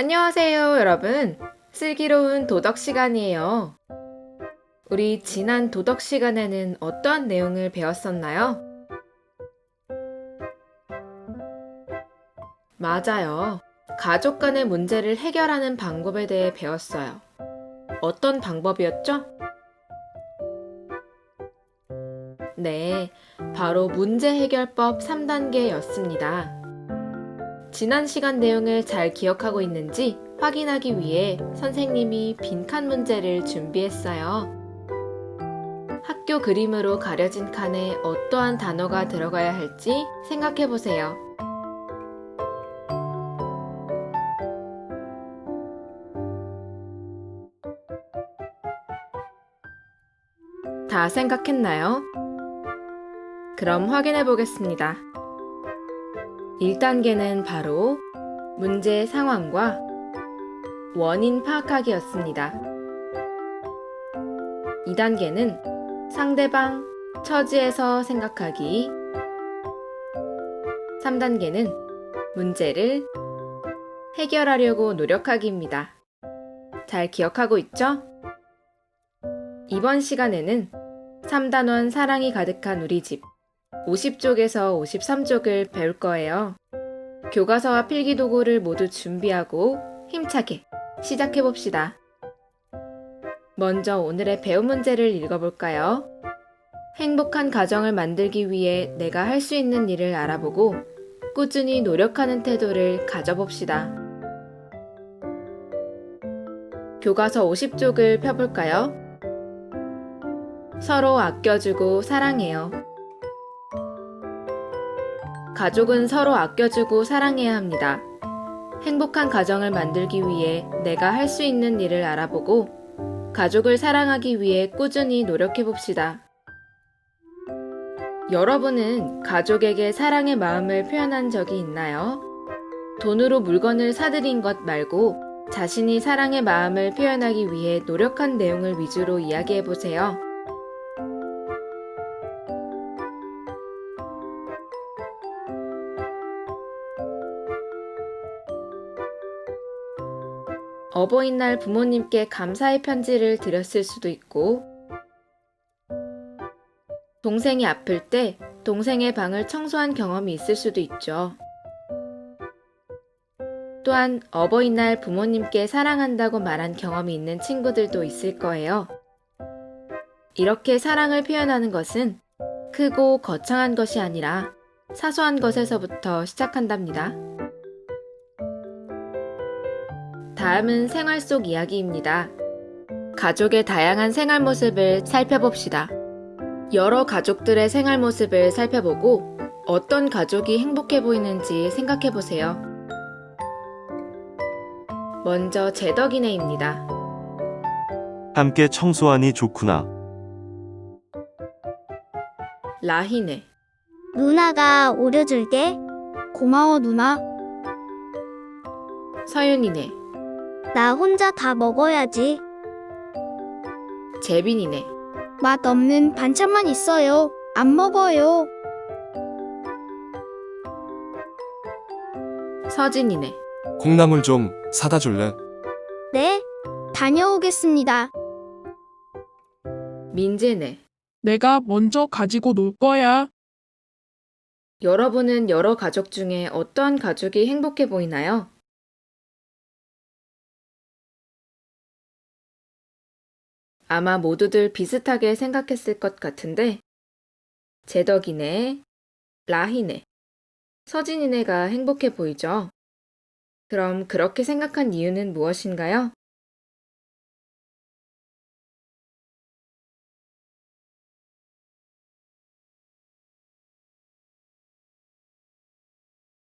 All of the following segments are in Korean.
안녕하세요, 여러분. 슬기로운 도덕 시간이에요. 우리 지난 도덕 시간에는 어떠한 내용을 배웠었나요? 맞아요. 가족 간의 문제를 해결하는 방법에 대해 배웠어요. 어떤 방법이었죠? 네, 바로 문제 해결법 3단계였습니다. 지난 시간 내용을 잘 기억하고 있는지 확인하기 위해 선생님이 빈칸 문제를 준비했어요. 학교 그림으로 가려진 칸에 어떠한 단어가 들어가야 할지 생각해 보세요. 다 생각했나요? 그럼 확인해 보겠습니다. 1단계는 바로 문제 상황과 원인 파악하기였습니다. 2단계는 상대방, 처지에서 생각하기. 3단계는 문제를 해결하려고 노력하기입니다. 잘 기억하고 있죠? 이번 시간에는 3단원 사랑이 가득한 우리 집 50쪽에서 53쪽을 배울 거예요. 교과서와 필기도구를 모두 준비하고 힘차게 시작해봅시다. 먼저 오늘의 배운 문제를 읽어볼까요? 행복한 가정을 만들기 위해 내가 할 수 있는 일을 알아보고 꾸준히 노력하는 태도를 가져봅시다. 교과서 50쪽을 펴볼까요? 서로 아껴주고 사랑해요. 가족은 서로 아껴주고 사랑해야 합니다. 행복한 가정을 만들기 위해 내가 할 수 있는 일을 알아보고 가족을 사랑하기 위해 꾸준히 노력해봅시다. 여러분은 가족에게 사랑의 마음을 표현한 적이 있나요? 돈으로 물건을 사드린 것 말고 자신이 사랑의 마음을 표현하기 위해 노력한 내용을 위주로 이야기해보세요. 어버이날 부모님께 감사의 편지를 드렸을 수도 있고, 동생이 아플 때 동생의 방을 청소한 경험이 있을 수도 있죠. 또한 어버이날 부모님께 사랑한다고 말한 경험이 있는 친구들도 있을 거예요. 이렇게 사랑을 표현하는 것은 크고 거창한 것이 아니라 사소한 것에서부터 시작한답니다. 다음은 생활 속 이야기입니다. 가족의 다양한 생활 모습을 살펴봅시다. 여러 가족들의 생활 모습을 살펴보고 어떤 가족이 행복해 보이는지 생각해 보세요. 먼저 제덕이네입니다. 함께 청소하니 좋구나. 라희네, 누나가 오려줄게. 고마워, 누나. 서윤이네, 나 혼자 다 먹어야지. 재빈이네, 맛 없는 반찬만 있어요. 안 먹어요. 서진이네, 콩나물 좀 사다 줄래? 네, 다녀오겠습니다. 민재네. 내가 먼저 가지고 놀 거야. 여러분은 여러 가족 중에 어떠한 가족이 행복해 보이나요? 아마 모두들 비슷하게 생각했을 것 같은데, 제덕이네, 라희네, 서진이네가 행복해 보이죠? 그럼 그렇게 생각한 이유는 무엇인가요?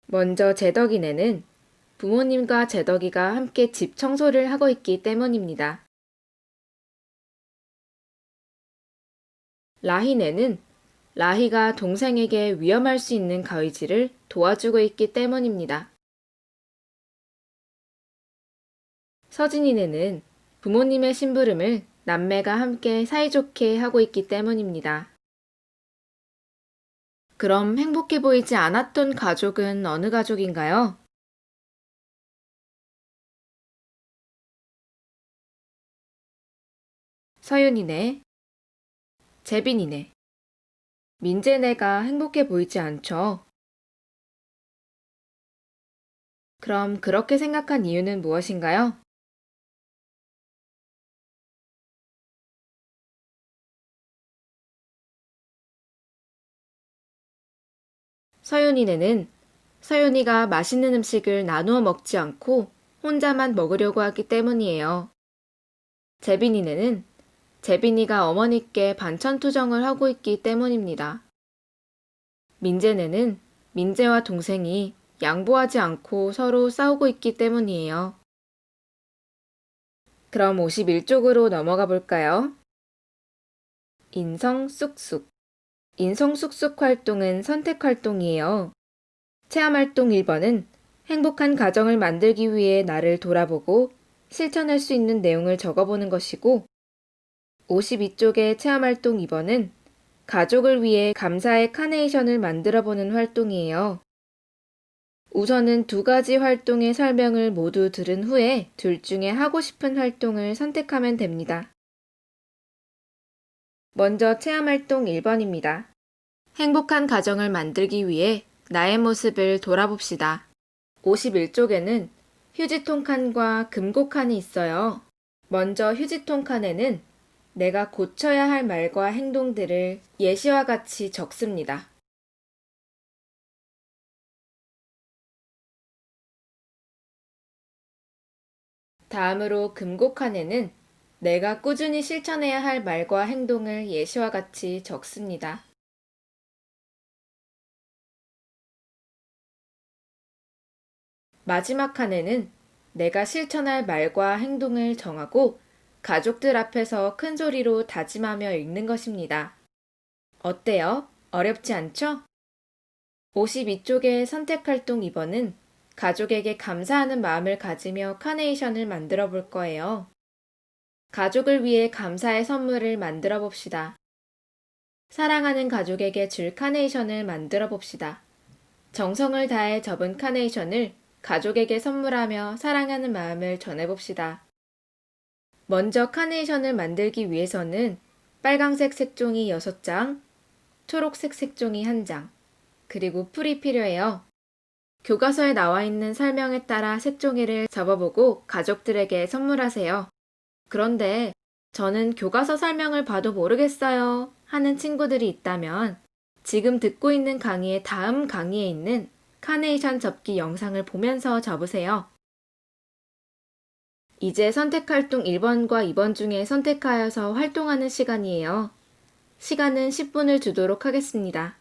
먼저 제덕이네는 부모님과 제덕이가 함께 집 청소를 하고 있기 때문입니다. 라희네는 라희가 동생에게 위험할 수 있는 가위질을 도와주고 있기 때문입니다. 서진이네는 부모님의 심부름을 남매가 함께 사이좋게 하고 있기 때문입니다. 그럼 행복해 보이지 않았던 가족은 어느 가족인가요? 서윤이네. 재빈이네. 민재네가 행복해 보이지 않죠? 그럼 그렇게 생각한 이유는 무엇인가요? 서윤이네는 서윤이가 맛있는 음식을 나누어 먹지 않고 혼자만 먹으려고 하기 때문이에요. 재빈이네는 재빈이가 어머니께 반찬 투정을 하고 있기 때문입니다. 민재네는 민재와 동생이 양보하지 않고 서로 싸우고 있기 때문이에요. 그럼 51쪽으로 넘어가 볼까요? 인성 쑥쑥. 인성 쑥쑥 활동은 선택 활동이에요. 체험 활동 1번은 행복한 가정을 만들기 위해 나를 돌아보고 실천할 수 있는 내용을 적어보는 것이고, 52쪽의 체험 활동 2번은 가족을 위해 감사의 카네이션을 만들어보는 활동이에요. 우선은 두 가지 활동의 설명을 모두 들은 후에 둘 중에 하고 싶은 활동을 선택하면 됩니다. 먼저 체험활동 1번입니다. 행복한 가정을 만들기 위해 나의 모습을 돌아봅시다. 51쪽에는 휴지통 칸과 금고 칸이 있어요. 먼저 휴지통 칸에는 내가 고쳐야 할 말과 행동들을 예시와 같이 적습니다. 다음으로 금고 칸에는 내가 꾸준히 실천해야 할 말과 행동을 예시와 같이 적습니다. 마지막 칸에는 내가 실천할 말과 행동을 정하고 가족들 앞에서 큰 소리로 다짐하며 읽는 것입니다. 어때요? 어렵지 않죠? 52쪽의 선택활동 2번은 가족에게 감사하는 마음을 가지며 카네이션을 만들어 볼 거예요. 가족을 위해 감사의 선물을 만들어 봅시다. 사랑하는 가족에게 줄 카네이션을 만들어 봅시다. 정성을 다해 접은 카네이션을 가족에게 선물하며 사랑하는 마음을 전해봅시다. 먼저 카네이션을 만들기 위해서는 빨강색 색종이 6장, 초록색 색종이 1장, 그리고 풀이 필요해요. 교과서에 나와 있는 설명에 따라 색종이를 접어보고 가족들에게 선물하세요. 그런데 저는 교과서 설명을 봐도 모르겠어요 하는 친구들이 있다면 지금 듣고 있는 강의의 다음 강의에 있는 카네이션 접기 영상을 보면서 접으세요. 이제 선택활동 1번과 2번 중에 선택하여서 활동하는 시간이에요. 시간은 10분을 주도록 하겠습니다.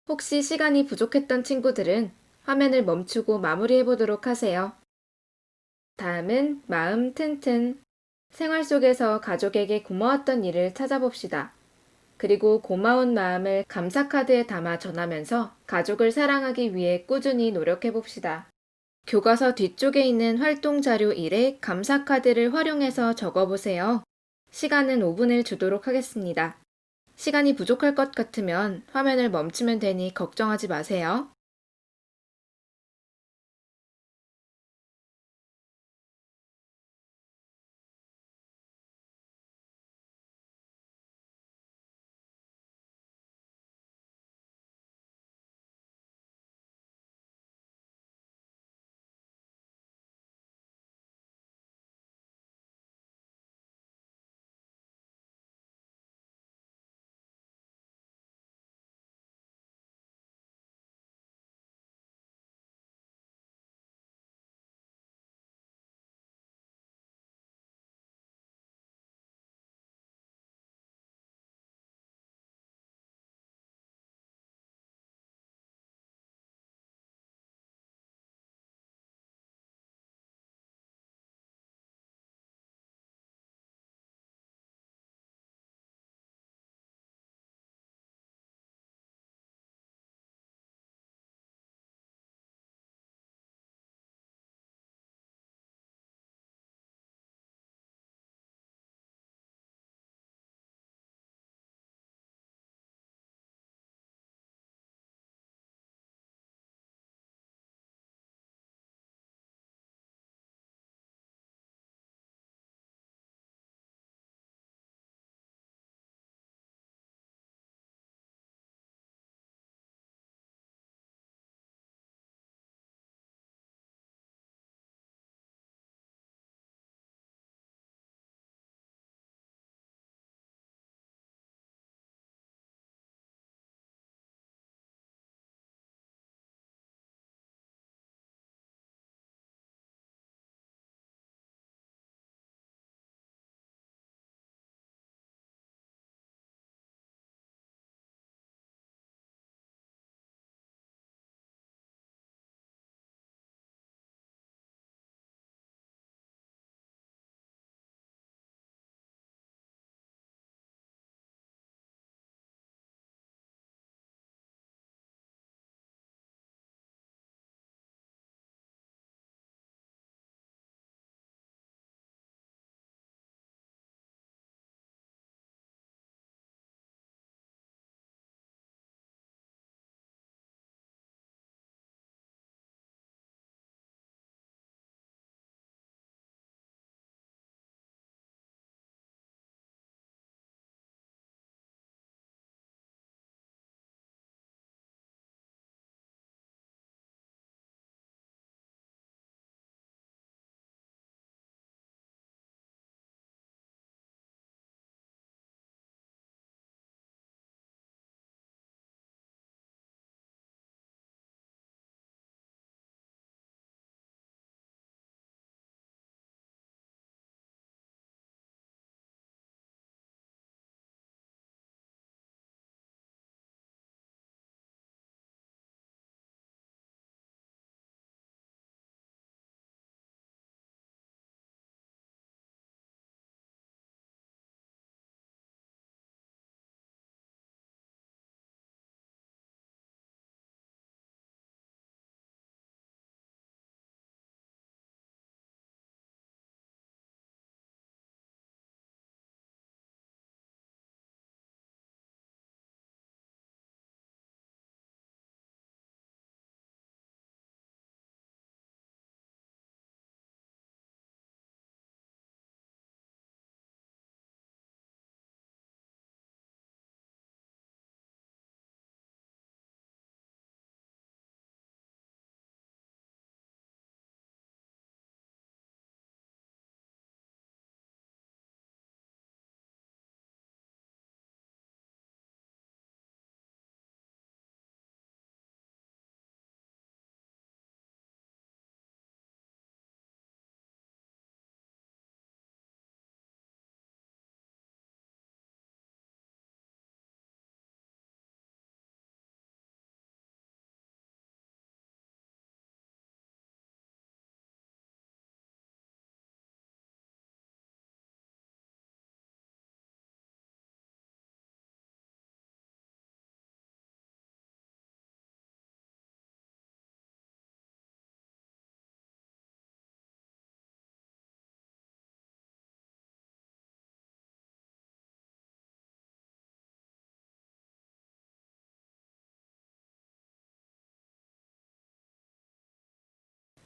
혹시 시간이 부족했던 친구들은 화면을 멈추고 마무리해 보도록 하세요. 다음은 마음 튼튼. 생활 속에서 가족에게 고마웠던 일을 찾아봅시다. 그리고 고마운 마음을 감사 카드에 담아 전하면서 가족을 사랑하기 위해 꾸준히 노력해 봅시다. 교과서 뒤쪽에 있는 활동 자료 1에 감사 카드를 활용해서 적어보세요. 시간은 5분을 주도록 하겠습니다. 시간이 부족할 것 같으면 화면을 멈추면 되니 걱정하지 마세요.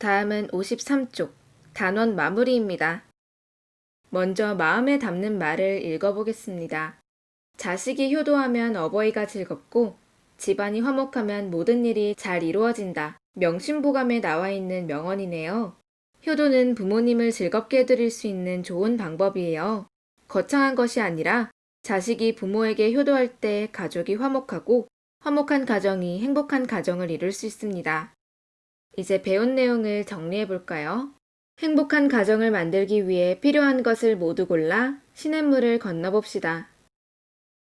다음은 53쪽, 단원 마무리입니다. 먼저 마음에 담는 말을 읽어보겠습니다. 자식이 효도하면 어버이가 즐겁고 집안이 화목하면 모든 일이 잘 이루어진다. 명심보감에 나와 있는 명언이네요. 효도는 부모님을 즐겁게 해드릴 수 있는 좋은 방법이에요. 거창한 것이 아니라 자식이 부모에게 효도할 때 가족이 화목하고 화목한 가정이 행복한 가정을 이룰 수 있습니다. 이제 배운 내용을 정리해 볼까요? 행복한 가정을 만들기 위해 필요한 것을 모두 골라 시냇물을 건너봅시다.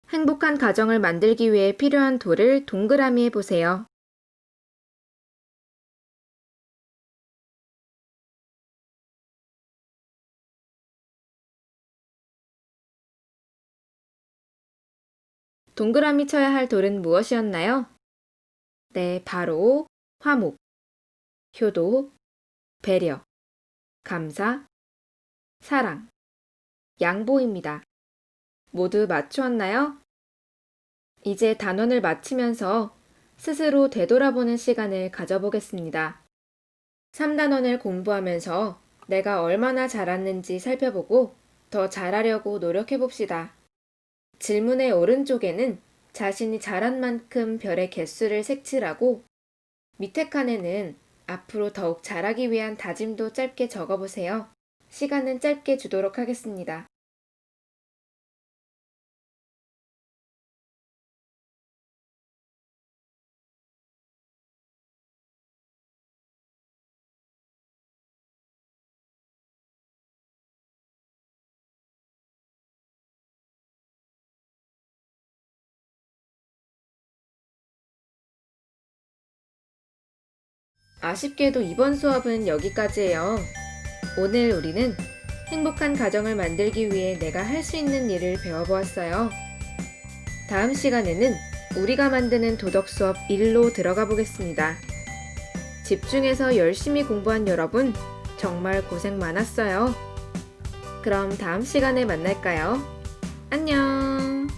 행복한 가정을 만들기 위해 필요한 돌을 동그라미 해보세요. 동그라미 쳐야 할 돌은 무엇이었나요? 네, 바로 화목, 효도, 배려, 감사, 사랑, 양보입니다. 모두 맞추었나요? 이제 단원을 마치면서 스스로 되돌아보는 시간을 가져보겠습니다. 3단원을 공부하면서 내가 얼마나 잘했는지 살펴보고 더 잘하려고 노력해봅시다. 질문의 오른쪽에는 자신이 잘한 만큼 별의 개수를 색칠하고 밑에 칸에는 앞으로 더욱 잘하기 위한 다짐도 짧게 적어보세요. 시간은 짧게 주도록 하겠습니다. 아쉽게도 이번 수업은 여기까지예요. 오늘 우리는 행복한 가정을 만들기 위해 내가 할 수 있는 일을 배워보았어요. 다음 시간에는 우리가 만드는 도덕 수업 1로 들어가 보겠습니다. 집중해서 열심히 공부한 여러분, 정말 고생 많았어요. 그럼 다음 시간에 만날까요? 안녕!